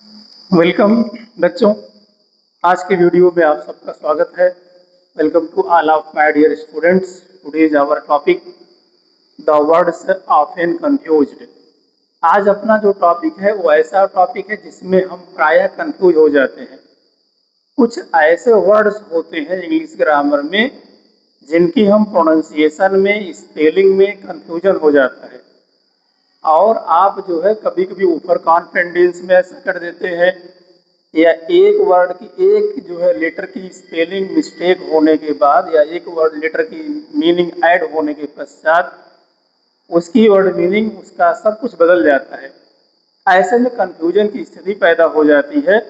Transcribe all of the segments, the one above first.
Welcome बच्चों। आज के वीडियो में आप सबका स्वागत है। Welcome to all of my dear students. Today is our topic the words often confused. आज अपना जो टॉपिक है वो ऐसा टॉपिक है जिसमें हम प्रायः कंफ्यूज हो जाते हैं। कुछ ऐसे वर्ड्स होते हैं इंग्लिश ग्रामर में जिनकी हम प्रोनाउंसिएशन में, स्पेलिंग में कंफ्यूजन हो जाता है और आप जो है कभी कभी ओवर कॉन्फिडेंस में ऐसा कर देते हैं या एक वर्ड की एक जो है लेटर की स्पेलिंग मिस्टेक होने के बाद या एक वर्ड लेटर की मीनिंग ऐड होने के पश्चात उसकी वर्ड मीनिंग उसका सब कुछ बदल जाता है। ऐसे में कंफ्यूजन की स्थिति पैदा हो जाती है।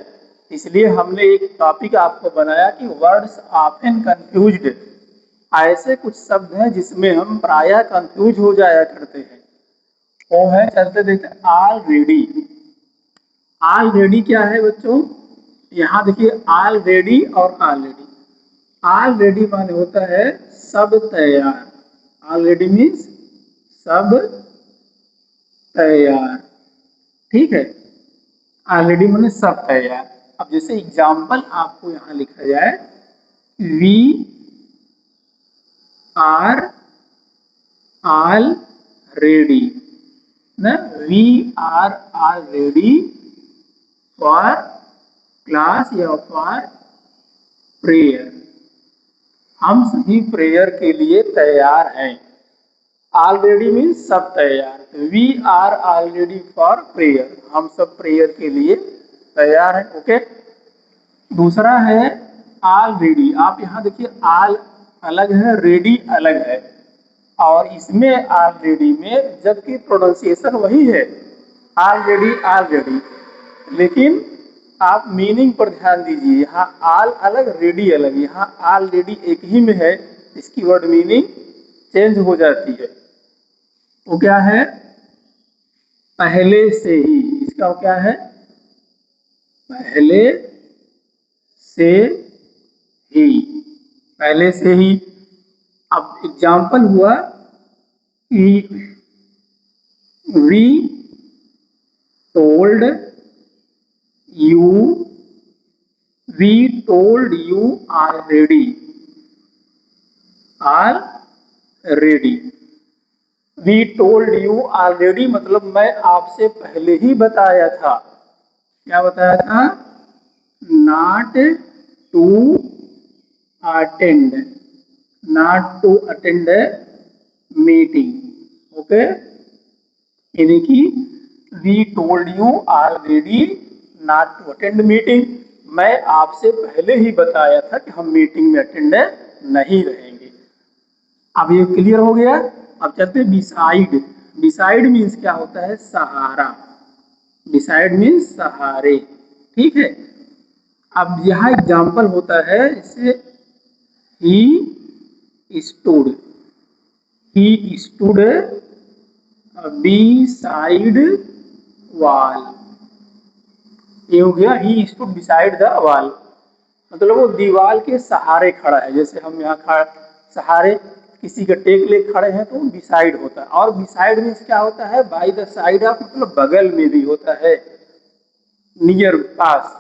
इसलिए हमने एक टॉपिक आपको बनाया कि वर्ड्स ऑफन कंफ्यूज्ड। ऐसे कुछ शब्द हैं जिसमें हम प्रायः कंफ्यूज हो जाया करते हैं। वो है, चलते देखते ऑलरेडी। ऑलरेडी क्या है बच्चों? यहाँ देखिए ऑलरेडी और ऑलरेडी। ऑलरेडी माने होता है सब तैयार। ऑलरेडी मीन्स सब तैयार, ठीक है। ऑलरेडी माने सब तैयार। अब जैसे एग्जाम्पल आपको यहाँ लिखा जाए, वी आर ऑल रेडी ना, we are all ready for class या फॉर प्रेयर। हम सभी प्रेयर के लिए तैयार हैं। ऑलरेडी मीन्स सब तैयार। We are already for prayer, हम सब प्रेयर के लिए तैयार हैं। ओके। दूसरा है ऑलरेडी। आप यहाँ देखिए ऑल अलग है, रेडी अलग है, और इसमें ऑलरेडी में जबकि प्रोनाउंसिएशन वही है ऑलरेडी ऑलरेडी, लेकिन आप मीनिंग पर ध्यान दीजिए। यहाँ ऑल अलग रेडी अलग, यहाँ ऑलरेडी एक ही में है, इसकी वर्ड मीनिंग चेंज हो जाती है। वो क्या है? पहले से ही। इसका क्या है? पहले से ही, पहले से ही। अब एग्जाम्पल हुआ we told you, we told you already, already. We told you already मतलब मैं आपसे पहले ही बताया था। क्या बताया था? Not to attend, not to attend meeting. Okay. यानी कि we told you already not to attend meeting, मैं आपसे पहले ही बताया था कि हम मीटिंग में अटेंड नहीं रहेंगे। अब ये क्लियर हो गया। अब चलते बिसाइड। बिसाइड मीन्स क्या होता है? सहारा। बिसाइड मीन्स सहारे, ठीक है। अब यहाँ एग्जाम्पल होता है, जैसे he stood, he stood beside wall. ये हो गया ही स्टूड बिसाइड द वॉल, मतलब वो दीवार के सहारे खड़ा है। जैसे हम यहाँ सहारे किसी का टेक ले खड़े हैं तो बिसाइड होता है। और बिसाइड मीन्स क्या होता है? बाय द साइड ऑफ, मतलब बगल में भी होता है, नियर पास।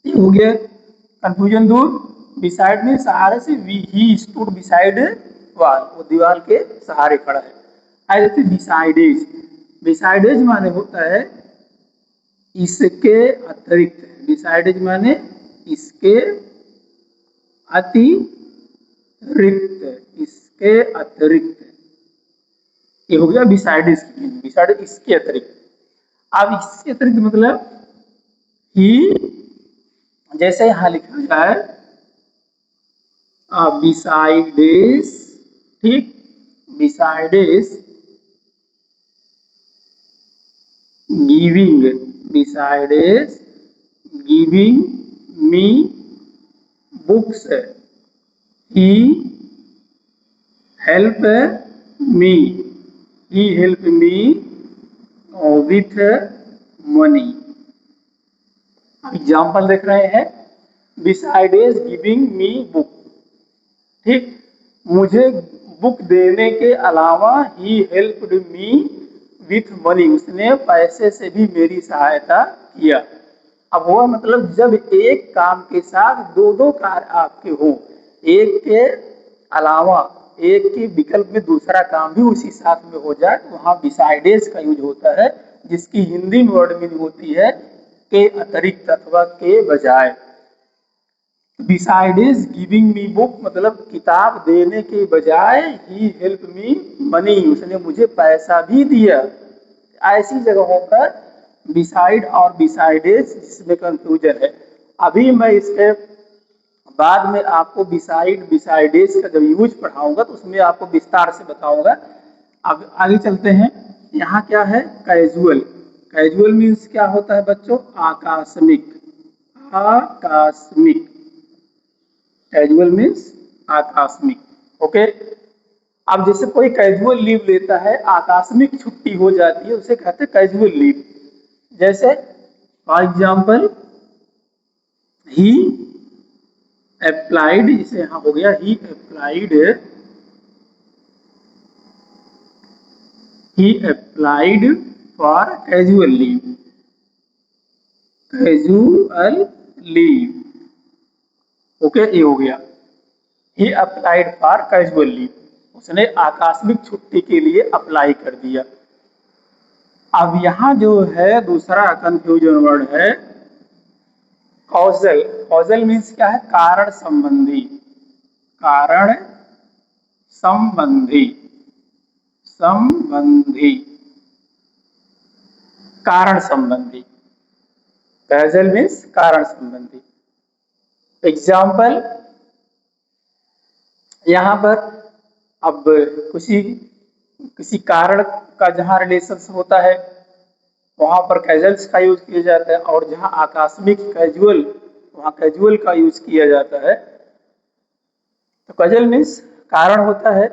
ये हो गया कंफ्यूजन दूर। बिसाइड में सहारे से, ही स्टूड बिसाइड वॉल, वो दीवार के सहारे खड़ा है। ऐसे बिसाइडेज। बिसाइडेज माने होता है इसके अतिरिक्त। बिसाइडेज माने इसके अतिरिक्त, इसके अतिरिक्त। ये हो गया बिसाइडेज की मीनिंग। बिसाइडेज इसके अतिरिक्त। अब इसके अतिरिक्त मतलब ही, जैसे यहां लिखा है बिसाइडेज, ठीक, besides giving, besides giving me books, he help me, he help me with money. Example देख रहे हैं, बिसाइडेज गिविंग मी बुक, ठीक, मुझे बुक देने के अलावा he helped me with money, उसने पैसे से भी मेरी सहायता किया। अब हुआ मतलब जब एक काम के साथ दो दो कार्य आपके हो, एक के अलावा एक के विकल्प में दूसरा काम भी उसी साथ में हो जाए, तो वहां बिसाइडेज का यूज होता है, जिसकी हिंदी में वर्ड मीनिंग होती है के अतिरिक्त अथवा के बजाय। बिसाइडेज गिविंग मी बुक मतलब किताब देने के बजाय ही हेल्प मी मनी, उसने मुझे पैसा भी दिया। ऐसी जगहों पर बिसाइड और बिसाइडेज जिसमें कंफ्यूजन है। अभी मैं इसके बाद में आपको बिसाइड बिसाइडेज का जब यूज पढ़ाऊंगा तो उसमें आपको विस्तार से बताऊंगा। अब आगे चलते हैं। यहाँ क्या है? कैजुअल। कैजुअल मीन्स क्या होता है बच्चों? आकस्मिक। आकस्मिक। कैजुअल मीन्स आकस्मिक। ओके। अब जैसे कोई कैजुअल लीव लेता है, आकस्मिक छुट्टी हो जाती है, उसे कहते हैं कैजुअल लीव। जैसे फॉर एग्जाम्पल ही अप्लाइड, इसे यहां हो गया he applied for casual leave. Casual leave. Okay, ये हो गया he applied for casual leave, उसने आकस्मिक छुट्टी के लिए अप्लाई कर दिया। अब यहां जो है दूसरा कंफ्यूजन वर्ड है कॉजल। कॉजल मीन्स क्या है? कारण संबंधी। कारण संबंधी। संबंधी। कारण संबंधी। कॉजल मीन्स कारण संबंधी। एग्जाम्पल यहां पर अब किसी किसी कारण का जहां रिलेशन होता है वहां पर कैजल्स का यूज किया जाता है, और जहां आकस्मिक कैजुअल वहां कैजुअल का यूज किया जाता है। तो कैजुअल मीन्स कारण होता है।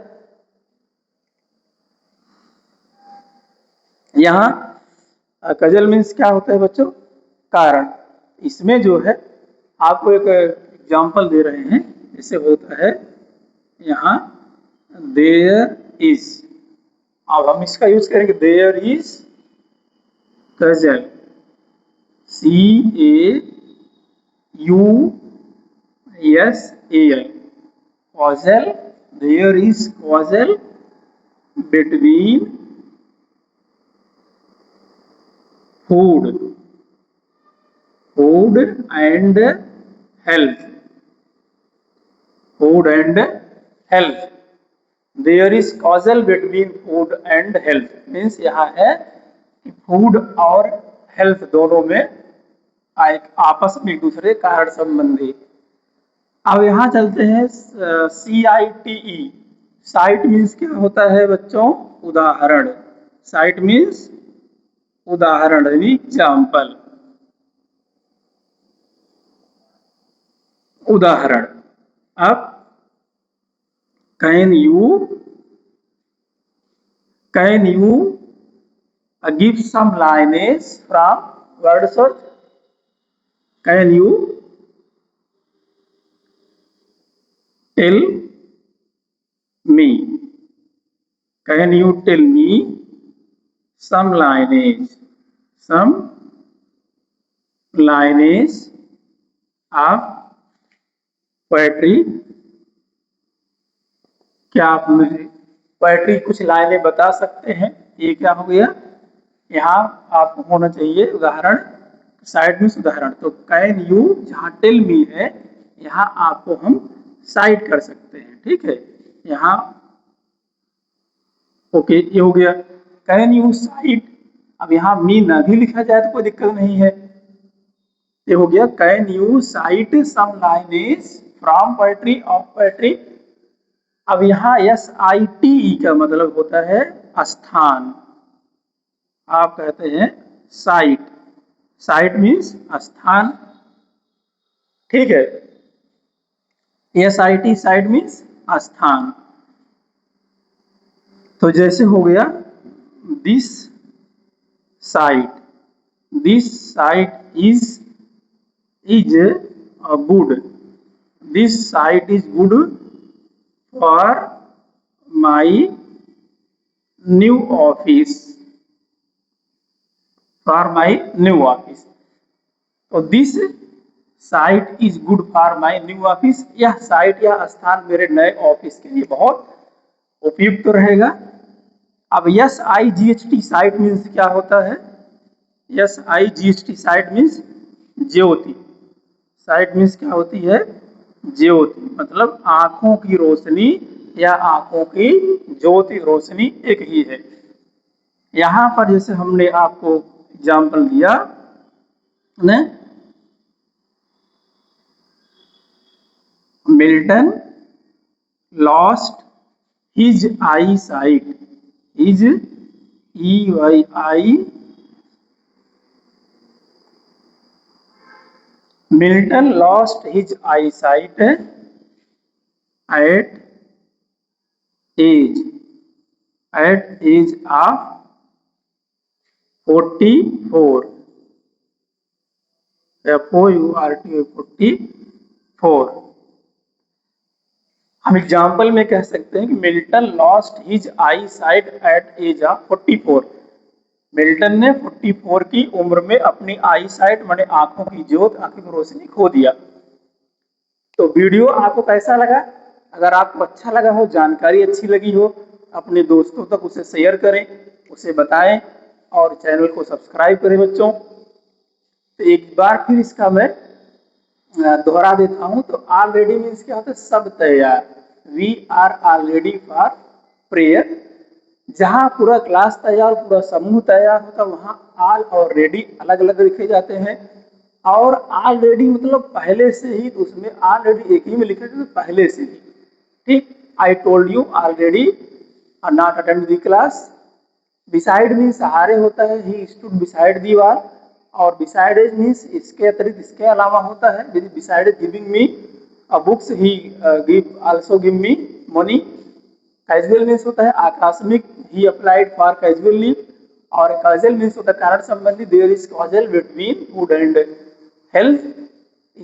यहाँ कैजुअल मीन्स क्या होता है बच्चों? कारण। इसमें जो है आपको एक एग्जाम्पल दे रहे हैं, जैसे होता है यहाँ देयर इज। अब हम इसका यूज करेंगे there is casual. CAUSAL। causal। there is causal between food and health। food and health। there is causal between food and health means यहाँ है कि फूड और हेल्थ दोनों में एक आपस में एक दूसरे कारण संबंधी। अब यहाँ चलते हैं CITE। साइट मीन्स क्या होता है बच्चों? उदाहरण। साइट मीन्स उदाहरण, एग्जाम्पल। उदाहरण। अब can you give some lineage from word search. Can you tell me. Can you tell me some lineage of poetry। क्या आप मुझे पोएट्री कुछ लाइनें बता सकते हैं? ये क्या हो गया? यहाँ आपको होना चाहिए उदाहरण। साइड में उदाहरण, तो कैन यू जहाँ टेल मी है यहाँ आपको हम साइड कर सकते हैं। ठीक है, यहाँ ओके, ये हो गया। Can you site. अब यहाँ मी न भी लिखा जाए तो कोई दिक्कत नहीं है। ये हो गया can you cite some lineage from poetry of poetry. अब यहाँ SITE का मतलब होता है स्थान। आप कहते हैं साइट। साइट मीन्स स्थान। ठीक है, SIT साइट मीन्स स्थान। तो जैसे हो गया this site. This site is good. This site is good for my new office. For my new office. तो this site is good for my new office, यह साइट या स्थान मेरे नए ऑफिस के लिए बहुत उपयुक्त रहेगा। अब SIGHT साइट मीन्स क्या होता है? SIGHT साइट मीन्स ज्योति। साइट मीन्स क्या होती है? ज्योति, मतलब आंखों की रोशनी या आंखों की ज्योति, रोशनी एक ही है। यहां पर जैसे हमने आपको एग्जाम्पल दिया ने, Milton lost his eyesight, his EYI, Milton lost his eyesight at age of 44, FOURT 44। हम एग्जाम्पल में कह सकते हैं कि Milton lost his eyesight at age of 44। Milton ने 44 की उम्र में अपनी आई साइट माने आंखों की ज्योत, आंखों की रोशनी खो दिया। तो वीडियो आपको कैसा लगा? अगर आपको अच्छा लगा हो, जानकारी अच्छी लगी हो, अपने दोस्तों तक उसे शेयर करें, उसे बताएं और चैनल को सब्सक्राइब करें बच्चों। तो एक बार फिर इसका मैं दोहरा देता हूं। तो ऑलरेडी मीन्स क्या होता है? सब तैयार, we are already for prayer. जहां पूरा क्लास तैयार, पूरा समूह तैयार होता, वहां ऑल और रेडी अलग अलग लिखे जाते हैं। और ऑलरेडी मतलब पहले से ही, तो उसमें ऑलरेडी एक ही में लिखे जाते पहले से ही। ठीक, I told you already not attend the class. Beside means सहारे होता है, he stood beside the wall. और बिसाइड एज मीन्स इसके अतिरिक्त, इसके अलावा होता है। Beside giving me books, he give also give me money. Casual means होता है आकस्मिक, he applied for casual leave. और कैजुअल मीन्स होता है कारण संबंधी, there is causal between food and health.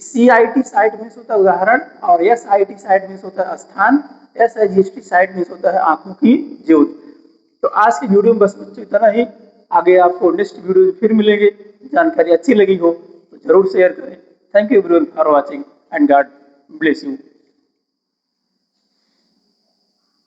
CIT site means होता है उदाहरण, और SIT साइट मीन्स होता है स्थान, SIGHT साइट मीन्स होता है आंखों की ज्योति। तो आज की वीडियो में बस बच्चों इतना ही। आगे आपको नेक्स्ट वीडियो में फिर मिलेंगे। जानकारी अच्छी लगी हो तो जरूर शेयर करें। Thank you everyone for watching and God bless you.